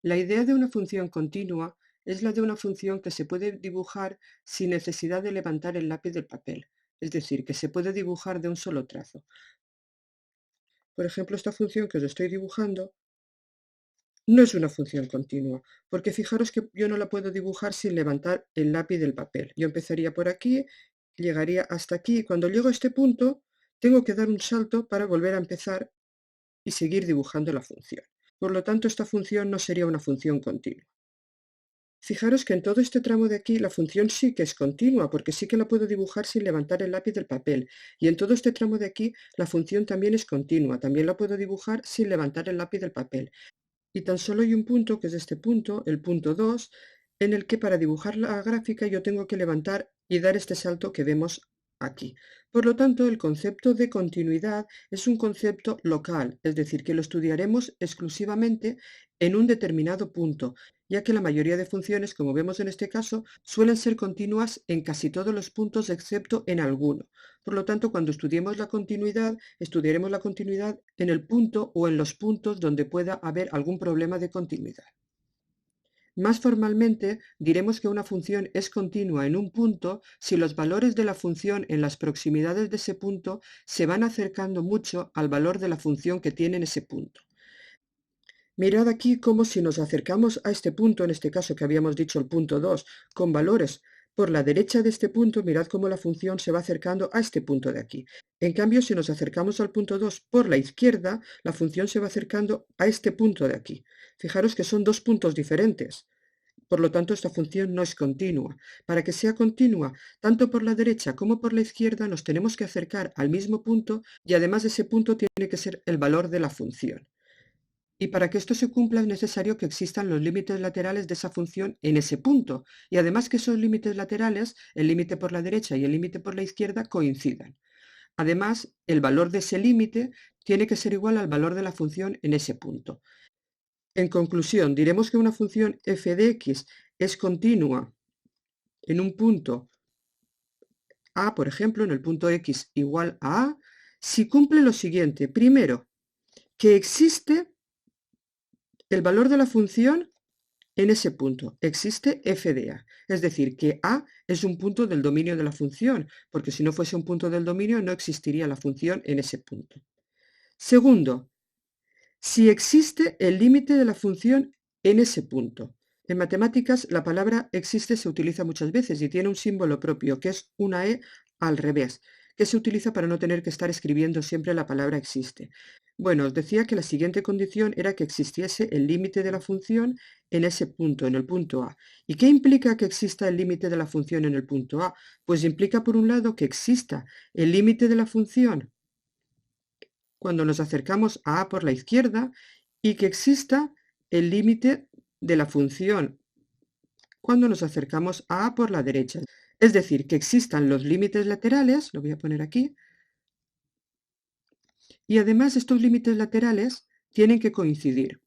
La idea de una función continua es la de una función que se puede dibujar sin necesidad de levantar el lápiz del papel, es decir, que se puede dibujar de un solo trazo. Por ejemplo, esta función que os estoy dibujando no es una función continua, porque fijaros que yo no la puedo dibujar sin levantar el lápiz del papel. Yo empezaría por aquí, llegaría hasta aquí, y cuando llego a este punto, tengo que dar un salto para volver a empezar y seguir dibujando la función. Por lo tanto, esta función no sería una función continua. Fijaros que en todo este tramo de aquí la función sí que es continua, porque sí que la puedo dibujar sin levantar el lápiz del papel. Y en todo este tramo de aquí la función también es continua, también la puedo dibujar sin levantar el lápiz del papel. Y tan solo hay un punto, que es este punto, el punto 2, en el que para dibujar la gráfica yo tengo que levantar y dar este salto que vemos aquí. Por lo tanto, el concepto de continuidad es un concepto local, es decir, que lo estudiaremos exclusivamente en un determinado punto, ya que la mayoría de funciones, como vemos en este caso, suelen ser continuas en casi todos los puntos excepto en alguno. Por lo tanto, cuando estudiemos la continuidad, estudiaremos la continuidad en el punto o en los puntos donde pueda haber algún problema de continuidad. Más formalmente, diremos que una función es continua en un punto si los valores de la función en las proximidades de ese punto se van acercando mucho al valor de la función que tiene en ese punto. Mirad aquí como si nos acercamos a este punto, en este caso que habíamos dicho el punto 2, con valores por la derecha de este punto, mirad cómo la función se va acercando a este punto de aquí. En cambio, si nos acercamos al punto 2 por la izquierda, la función se va acercando a este punto de aquí. Fijaros que son dos puntos diferentes. Por lo tanto, esta función no es continua. Para que sea continua, tanto por la derecha como por la izquierda, nos tenemos que acercar al mismo punto y además ese punto tiene que ser el valor de la función. Y para que esto se cumpla es necesario que existan los límites laterales de esa función en ese punto. Y además que esos límites laterales, el límite por la derecha y el límite por la izquierda, coincidan. Además, el valor de ese límite tiene que ser igual al valor de la función en ese punto. En conclusión, diremos que una función f de x es continua en un punto a, por ejemplo, en el punto x igual a si cumple lo siguiente. Primero, que existe el valor de la función en ese punto. Existe f de a. Es decir, que a es un punto del dominio de la función, porque si no fuese un punto del dominio no existiría la función en ese punto. Segundo, si existe el límite de la función en ese punto. En matemáticas la palabra existe se utiliza muchas veces y tiene un símbolo propio, que es una e al revés, que se utiliza para no tener que estar escribiendo siempre la palabra existe. Bueno, os decía que la siguiente condición era que existiese el límite de la función en ese punto, en el punto A. ¿Y qué implica que exista el límite de la función en el punto A? Pues implica, por un lado, que exista el límite de la función cuando nos acercamos a A por la izquierda y que exista el límite de la función cuando nos acercamos a A por la derecha. Es decir, que existan los límites laterales, lo voy a poner aquí, y además estos límites laterales tienen que coincidir.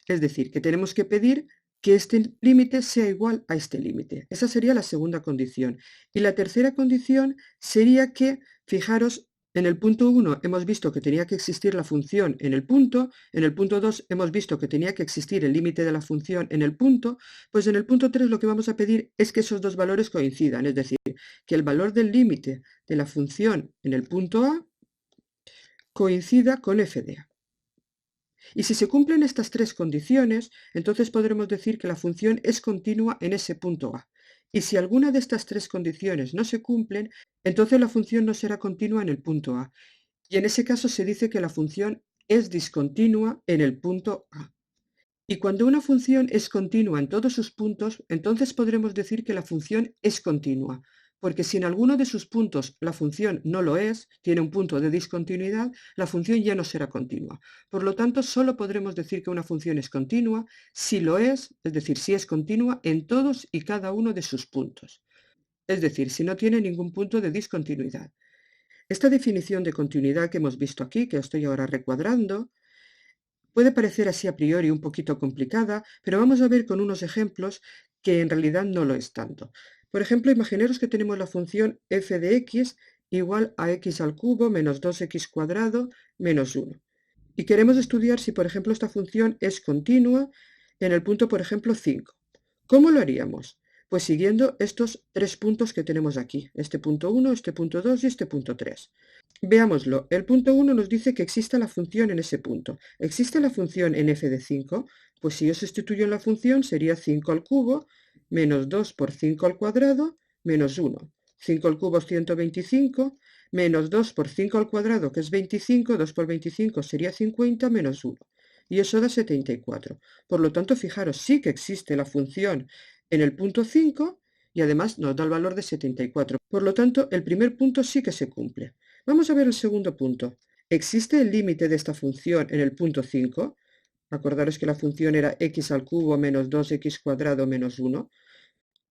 Es decir, que tenemos que pedir que este límite sea igual a este límite. Esa sería la segunda condición. Y la tercera condición sería que, fijaros, en el punto 1 hemos visto que tenía que existir la función en el punto 2 hemos visto que tenía que existir el límite de la función en el punto, pues en el punto 3 lo que vamos a pedir es que esos dos valores coincidan, es decir, que el valor del límite de la función en el punto A coincida con f de a. Y si se cumplen estas tres condiciones, entonces podremos decir que la función es continua en ese punto A. Y si alguna de estas tres condiciones no se cumplen, entonces la función no será continua en el punto A. Y en ese caso se dice que la función es discontinua en el punto A. Y cuando una función es continua en todos sus puntos, entonces podremos decir que la función es continua, porque si en alguno de sus puntos la función no lo es, tiene un punto de discontinuidad, la función ya no será continua. Por lo tanto, solo podremos decir que una función es continua si lo es decir, si es continua en todos y cada uno de sus puntos. Es decir, si no tiene ningún punto de discontinuidad. Esta definición de continuidad que hemos visto aquí, que estoy ahora recuadrando, puede parecer así a priori un poquito complicada, pero vamos a ver con unos ejemplos que en realidad no lo es tanto. Por ejemplo, imaginaros que tenemos la función f de x igual a x al cubo menos 2x cuadrado menos 1. y queremos estudiar si, por ejemplo, esta función es continua en el punto, por ejemplo, 5. ¿Cómo lo haríamos? Pues siguiendo estos tres puntos que tenemos aquí, este punto 1, este punto 2 y este punto 3. Veámoslo. El punto 1 nos dice que existe la función en ese punto. ¿Existe la función en f de 5? Pues si yo sustituyo en la función sería 5 al cubo menos 2 por 5 al cuadrado menos 1. 5 al cubo es 125, menos 2 por 5 al cuadrado, que es 25, 2 por 25 sería 50 menos 1. Y eso da 74. Por lo tanto, fijaros, sí que existe la función en el punto 5 y además nos da el valor de 74. Por lo tanto, el primer punto sí que se cumple. Vamos a ver el segundo punto. ¿Existe el límite de esta función en el punto 5? Acordaros que la función era x al cubo menos 2x cuadrado menos 1.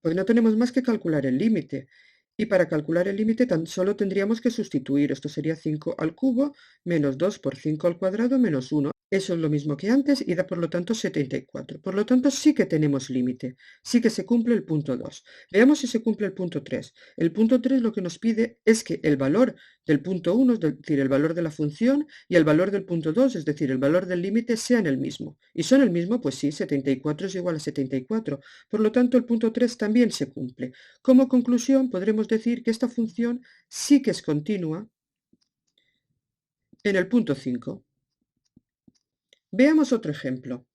Pues no tenemos más que calcular el límite. Y para calcular el límite tan solo tendríamos que sustituir. Esto sería 5 al cubo menos 2 por 5 al cuadrado menos 1. Eso es lo mismo que antes y da por lo tanto 74. Por lo tanto sí que tenemos límite. Sí que se cumple el punto 2. Veamos si se cumple el punto 3. El punto 3 lo que nos pide es que el valor del punto 1, es decir, el valor de la función, y el valor del punto 2, es decir, el valor del límite, sean el mismo. ¿Y son el mismo? Pues sí, 74 es igual a 74. Por lo tanto, el punto 3 también se cumple. Como conclusión, podremos decir que esta función sí que es continua en el punto 5. Veamos otro ejemplo.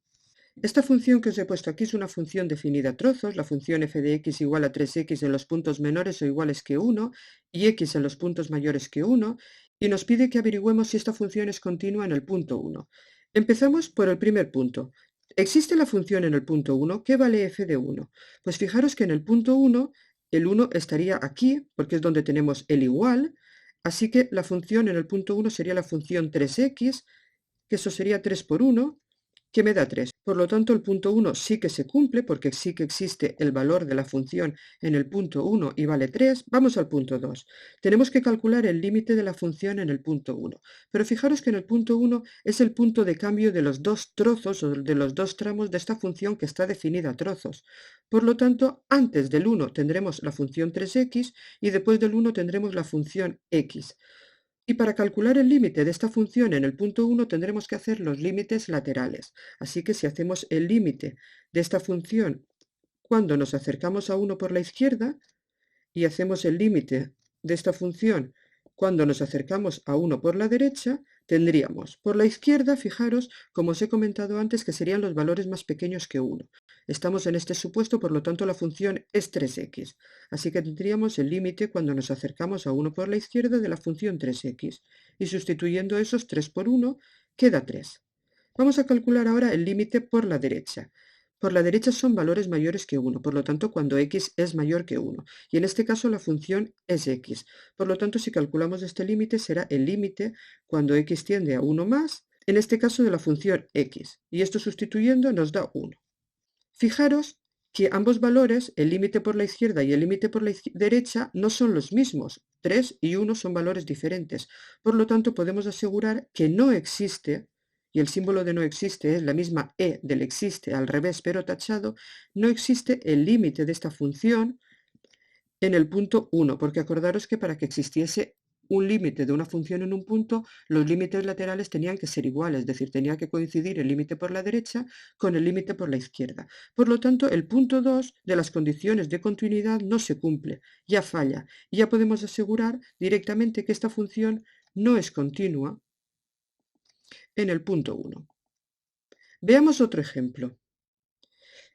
Esta función que os he puesto aquí es una función definida a trozos, la función f de x igual a 3x en los puntos menores o iguales que 1 y x en los puntos mayores que 1, y nos pide que averigüemos si esta función es continua en el punto 1. Empezamos por el primer punto. ¿Existe la función en el punto 1? ¿Qué vale f de 1? Pues fijaros que en el punto 1, el 1 estaría aquí, porque es donde tenemos el igual, así que la función en el punto 1 sería la función 3x, que eso sería 3 por 1, que me da 3. Por lo tanto, el punto 1 sí que se cumple, porque sí que existe el valor de la función en el punto 1 y vale 3. Vamos al punto 2. Tenemos que calcular el límite de la función en el punto 1. Pero fijaros que en el punto 1 es el punto de cambio de los dos trozos o de los dos tramos de esta función que está definida a trozos. Por lo tanto, antes del 1 tendremos la función 3x y después del 1 tendremos la función x. Y para calcular el límite de esta función en el punto 1 tendremos que hacer los límites laterales. Así que si hacemos el límite de esta función cuando nos acercamos a 1 por la izquierda y hacemos el límite de esta función cuando nos acercamos a 1 por la derecha, tendríamos por la izquierda, fijaros, como os he comentado antes, que serían los valores más pequeños que 1. Estamos en este supuesto, por lo tanto la función es 3x. Así que tendríamos el límite cuando nos acercamos a 1 por la izquierda de la función 3x. Y sustituyendo esos 3 por 1, queda 3. Vamos a calcular ahora el límite por la derecha. Por la derecha son valores mayores que 1, por lo tanto cuando x es mayor que 1. Y en este caso la función es x. Por lo tanto, si calculamos este límite, será el límite cuando x tiende a 1 más, en este caso de la función x. Y esto sustituyendo nos da 1. Fijaros que ambos valores, el límite por la izquierda y el límite por la derecha, no son los mismos. 3 y 1 son valores diferentes. Por lo tanto, podemos asegurar que no existe, y el símbolo de no existe es la misma e del existe al revés pero tachado, no existe el límite de esta función en el punto 1, porque acordaros que para que existiese un límite de una función en un punto, los límites laterales tenían que ser iguales, es decir, tenía que coincidir el límite por la derecha con el límite por la izquierda. Por lo tanto, el punto 2 de las condiciones de continuidad no se cumple, ya falla, y ya podemos asegurar directamente que esta función no es continua en el punto 1. Veamos otro ejemplo.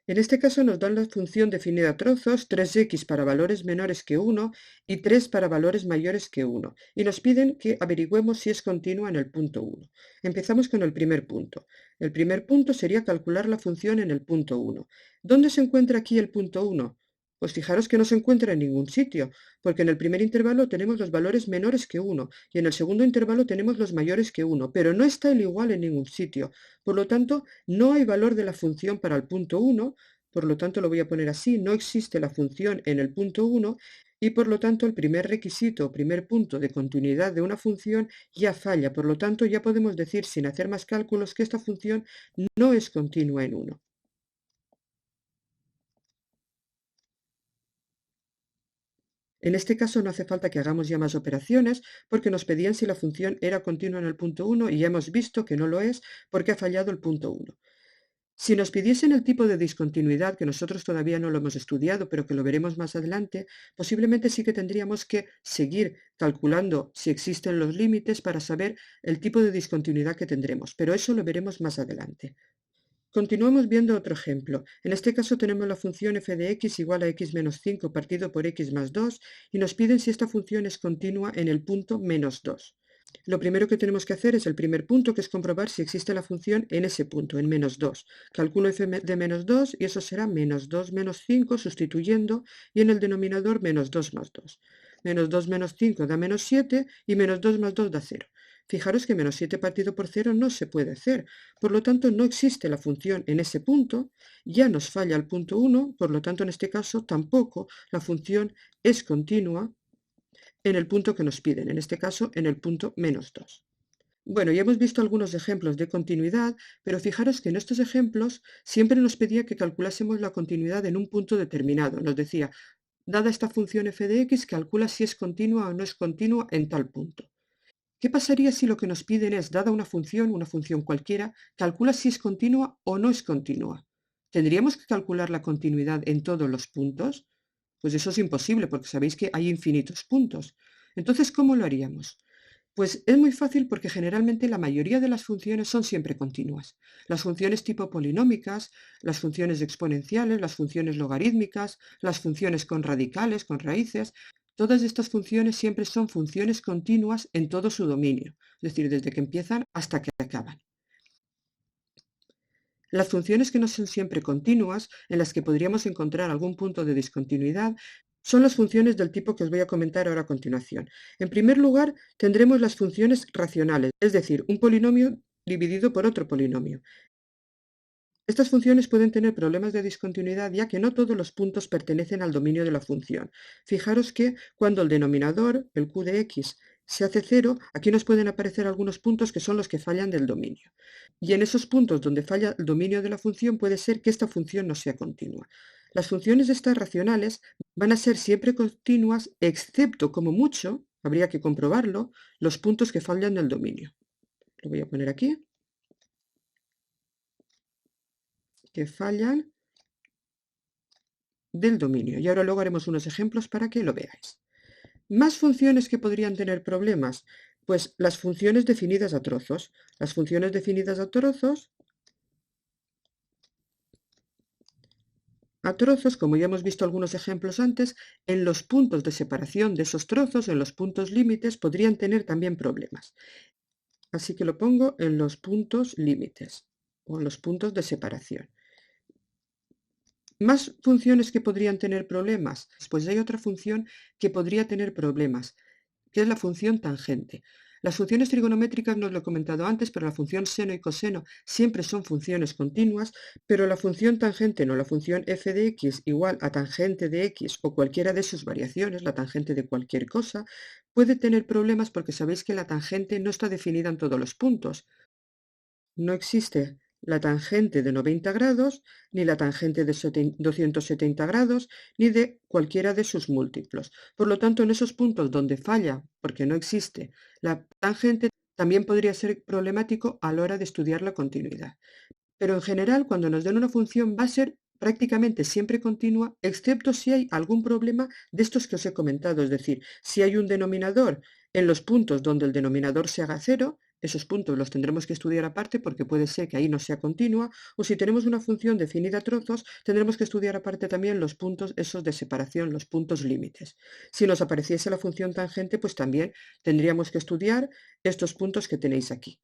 En este caso nos dan la función definida a trozos, 3x para valores menores que 1 y 3 para valores mayores que 1, y nos piden que averigüemos si es continua en el punto 1. Empezamos con el primer punto. El primer punto sería calcular la función en el punto 1. ¿Dónde se encuentra aquí el punto 1? Pues fijaros que no se encuentra en ningún sitio, porque en el primer intervalo tenemos los valores menores que 1 y en el segundo intervalo tenemos los mayores que 1, pero no está el igual en ningún sitio. Por lo tanto, no hay valor de la función para el punto 1, por lo tanto lo voy a poner así, no existe la función en el punto 1 y por lo tanto el primer requisito o primer punto de continuidad de una función ya falla. Por lo tanto, ya podemos decir sin hacer más cálculos que esta función no es continua en 1. En este caso no hace falta que hagamos ya más operaciones porque nos pedían si la función era continua en el punto 1 y ya hemos visto que no lo es porque ha fallado el punto 1. Si nos pidiesen el tipo de discontinuidad, que nosotros todavía no lo hemos estudiado, pero que lo veremos más adelante, posiblemente sí que tendríamos que seguir calculando si existen los límites para saber el tipo de discontinuidad que tendremos, pero eso lo veremos más adelante. Continuamos viendo otro ejemplo. En este caso tenemos la función f de x igual a x menos 5 partido por x más 2 y nos piden si esta función es continua en el punto menos 2. Lo primero que tenemos que hacer es el primer punto, que es comprobar si existe la función en ese punto, en menos 2. Calculo f de menos 2 y eso será menos 2 menos 5 sustituyendo y en el denominador menos 2 más 2. Menos 2 menos 5 da menos 7 y menos 2 más 2 da 0. Fijaros que menos 7 partido por 0 no se puede hacer, por lo tanto no existe la función en ese punto, ya nos falla el punto 1, por lo tanto en este caso tampoco la función es continua en el punto que nos piden, en este caso en el punto menos 2. Bueno, ya hemos visto algunos ejemplos de continuidad, pero fijaros que en estos ejemplos siempre nos pedía que calculásemos la continuidad en un punto determinado. Nos decía, dada esta función f de x, calcula si es continua o no es continua en tal punto. ¿Qué pasaría si lo que nos piden es, dada una función cualquiera, calcula si es continua o no es continua? ¿Tendríamos que calcular la continuidad en todos los puntos? Pues eso es imposible porque sabéis que hay infinitos puntos. Entonces, ¿cómo lo haríamos? Pues es muy fácil porque generalmente la mayoría de las funciones son siempre continuas. Las funciones tipo polinómicas, las funciones exponenciales, las funciones logarítmicas, las funciones con radicales, con raíces, todas estas funciones siempre son funciones continuas en todo su dominio, es decir, desde que empiezan hasta que acaban. Las funciones que no son siempre continuas, en las que podríamos encontrar algún punto de discontinuidad, son las funciones del tipo que os voy a comentar ahora a continuación. En primer lugar, tendremos las funciones racionales, es decir, un polinomio dividido por otro polinomio. Estas funciones pueden tener problemas de discontinuidad ya que no todos los puntos pertenecen al dominio de la función. Fijaros que cuando el denominador, el q de x, se hace 0, aquí nos pueden aparecer algunos puntos que son los que fallan del dominio. Y en esos puntos donde falla el dominio de la función puede ser que esta función no sea continua. Las funciones estas racionales van a ser siempre continuas, excepto, como mucho, habría que comprobarlo, los puntos que fallan del dominio. Lo voy a poner aquí, que fallan del dominio. Y ahora luego haremos unos ejemplos para que lo veáis. Más funciones que podrían tener problemas, pues las funciones definidas a trozos. Las funciones definidas a trozos, como ya hemos visto algunos ejemplos antes, en los puntos de separación de esos trozos, en los puntos límites, podrían tener también problemas. Así que lo pongo en los puntos límites o en los puntos de separación. Más funciones que podrían tener problemas. Pues hay otra función que podría tener problemas, que es la función tangente. Las funciones trigonométricas no lo he comentado antes, pero la función seno y coseno siempre son funciones continuas, pero la función tangente no, la función f de x igual a tangente de x o cualquiera de sus variaciones, la tangente de cualquier cosa, puede tener problemas porque sabéis que la tangente no está definida en todos los puntos. No existe la tangente de 90 grados, ni la tangente de 270 grados, ni de cualquiera de sus múltiplos. Por lo tanto, en esos puntos donde falla, porque no existe la tangente, también podría ser problemático a la hora de estudiar la continuidad. Pero en general, cuando nos den una función va a ser prácticamente siempre continua, excepto si hay algún problema de estos que os he comentado, es decir, si hay un denominador en los puntos donde el denominador se haga cero, esos puntos los tendremos que estudiar aparte porque puede ser que ahí no sea continua, o si tenemos una función definida a trozos, tendremos que estudiar aparte también los puntos esos de separación, los puntos límites. Si nos apareciese la función tangente, pues también tendríamos que estudiar estos puntos que tenéis aquí,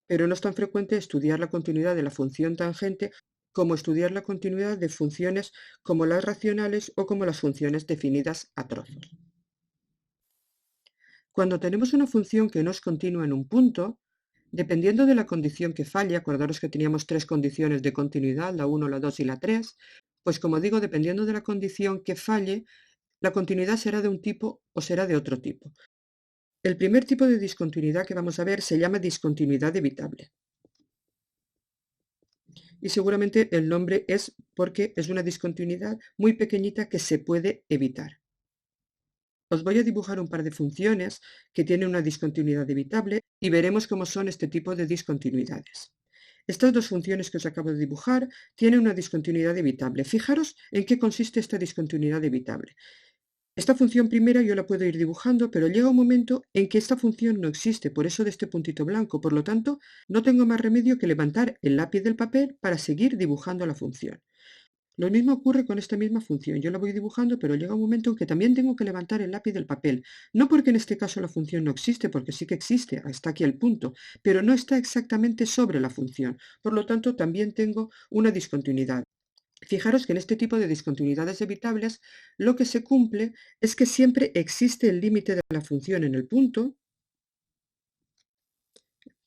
pero no es tan frecuente estudiar la continuidad de la función tangente como estudiar la continuidad de funciones como las racionales o como las funciones definidas a trozos. Cuando tenemos una función que no es continua en un punto, dependiendo de la condición que falle, acordaros que teníamos tres condiciones de continuidad, la 1, la 2 y la 3, pues como digo, dependiendo de la condición que falle, la continuidad será de un tipo o será de otro tipo. El primer tipo de discontinuidad que vamos a ver se llama discontinuidad evitable. Y seguramente el nombre es porque es una discontinuidad muy pequeñita que se puede evitar. Os voy a dibujar un par de funciones que tienen una discontinuidad evitable y veremos cómo son este tipo de discontinuidades. Estas dos funciones que os acabo de dibujar tienen una discontinuidad evitable. Fijaros en qué consiste esta discontinuidad evitable. Esta función primera yo la puedo ir dibujando, pero llega un momento en que esta función no existe, por eso de este puntito blanco. Por lo tanto, no tengo más remedio que levantar el lápiz del papel para seguir dibujando la función. Lo mismo ocurre con esta misma función. Yo la voy dibujando, pero llega un momento en que también tengo que levantar el lápiz del papel. No porque en este caso la función no existe, porque sí que existe, está aquí el punto, pero no está exactamente sobre la función. Por lo tanto, también tengo una discontinuidad. Fijaros que en este tipo de discontinuidades evitables, lo que se cumple es que siempre existe el límite de la función en el punto.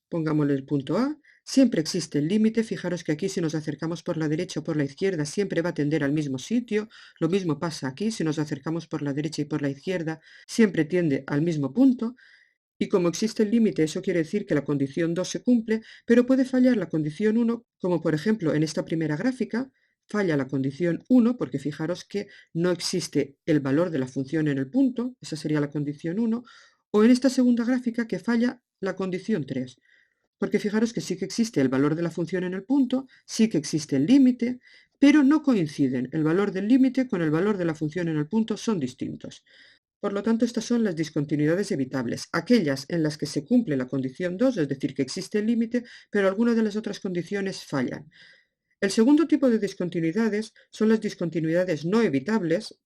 Pongámosle el punto A, siempre existe el límite, fijaros que aquí si nos acercamos por la derecha o por la izquierda siempre va a tender al mismo sitio, lo mismo pasa aquí, si nos acercamos por la derecha y por la izquierda siempre tiende al mismo punto, y como existe el límite eso quiere decir que la condición 2 se cumple, pero puede fallar la condición 1, como por ejemplo en esta primera gráfica, falla la condición 1 porque fijaros que no existe el valor de la función en el punto, esa sería la condición 1, o en esta segunda gráfica que falla la condición 3. Porque fijaros que sí que existe el valor de la función en el punto, sí que existe el límite, pero no coinciden. El valor del límite con el valor de la función en el punto son distintos. Por lo tanto, estas son las discontinuidades evitables, aquellas en las que se cumple la condición 2, es decir, que existe el límite, pero algunas de las otras condiciones fallan. El segundo tipo de discontinuidades son las discontinuidades no evitables,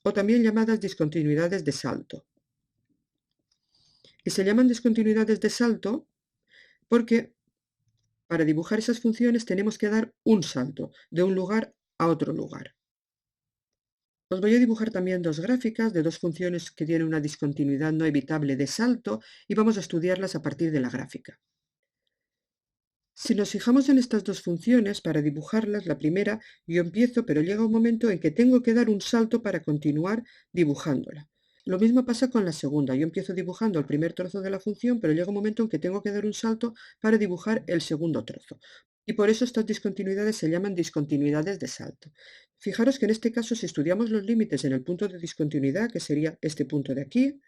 o también llamadas discontinuidades de salto. Y se llaman discontinuidades de salto porque para dibujar esas funciones tenemos que dar un salto de un lugar a otro lugar. Os voy a dibujar también dos gráficas de dos funciones que tienen una discontinuidad no evitable de salto y vamos a estudiarlas a partir de la gráfica. Si nos fijamos en estas dos funciones, para dibujarlas, la primera yo empiezo, pero llega un momento en que tengo que dar un salto para continuar dibujándola. Lo mismo pasa con la segunda. Yo empiezo dibujando el primer trozo de la función, pero llega un momento en que tengo que dar un salto para dibujar el segundo trozo. Y por eso estas discontinuidades se llaman discontinuidades de salto. Fijaros que en este caso, si estudiamos los límites en el punto de discontinuidad, que sería este punto de aquí,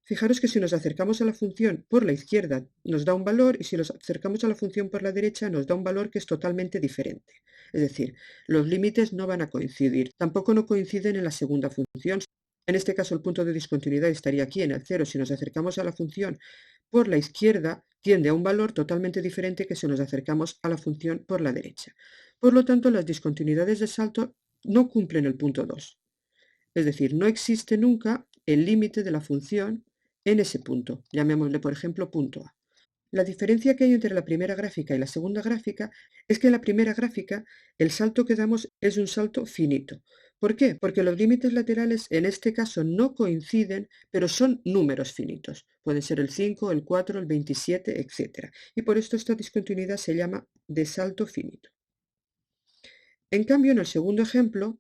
fijaros que si nos acercamos a la función por la izquierda nos da un valor y si nos acercamos a la función por la derecha nos da un valor que es totalmente diferente. Es decir, los límites no van a coincidir. Tampoco no coinciden en la segunda función. En este caso el punto de discontinuidad estaría aquí en el 0. Si nos acercamos a la función por la izquierda tiende a un valor totalmente diferente que si nos acercamos a la función por la derecha. Por lo tanto, las discontinuidades de salto no cumplen el punto 2. Es decir, no existe nunca el límite de la función en ese punto. Llamémosle, por ejemplo, punto A. La diferencia que hay entre la primera gráfica y la segunda gráfica es que en la primera gráfica el salto que damos es un salto finito. ¿Por qué? Porque los límites laterales en este caso no coinciden, pero son números finitos. Pueden ser el 5, el 4, el 27, etc. Y por esto esta discontinuidad se llama de salto finito. En cambio, en el segundo ejemplo,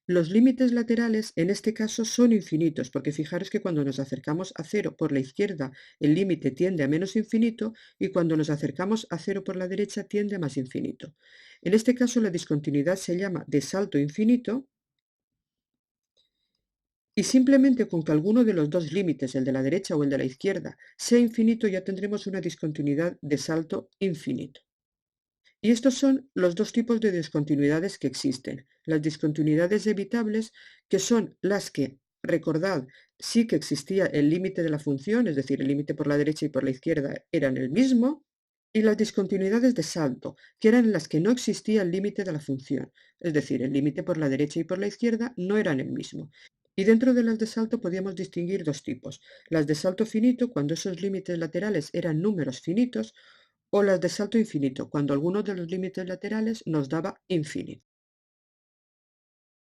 los límites laterales en este caso son infinitos, porque fijaros que cuando nos acercamos a 0 por la izquierda el límite tiende a menos infinito y cuando nos acercamos a 0 por la derecha tiende a más infinito. En este caso la discontinuidad se llama de salto infinito y simplemente con que alguno de los dos límites, el de la derecha o el de la izquierda, sea infinito ya tendremos una discontinuidad de salto infinito. Y estos son los dos tipos de discontinuidades que existen. Las discontinuidades evitables, que son las que, recordad, sí que existía el límite de la función, es decir, el límite por la derecha y por la izquierda eran el mismo, y las discontinuidades de salto, que eran las que no existía el límite de la función, es decir, el límite por la derecha y por la izquierda no eran el mismo. Y dentro de las de salto podíamos distinguir dos tipos, las de salto finito, cuando esos límites laterales eran números finitos, o las de salto infinito, cuando alguno de los límites laterales nos daba infinito.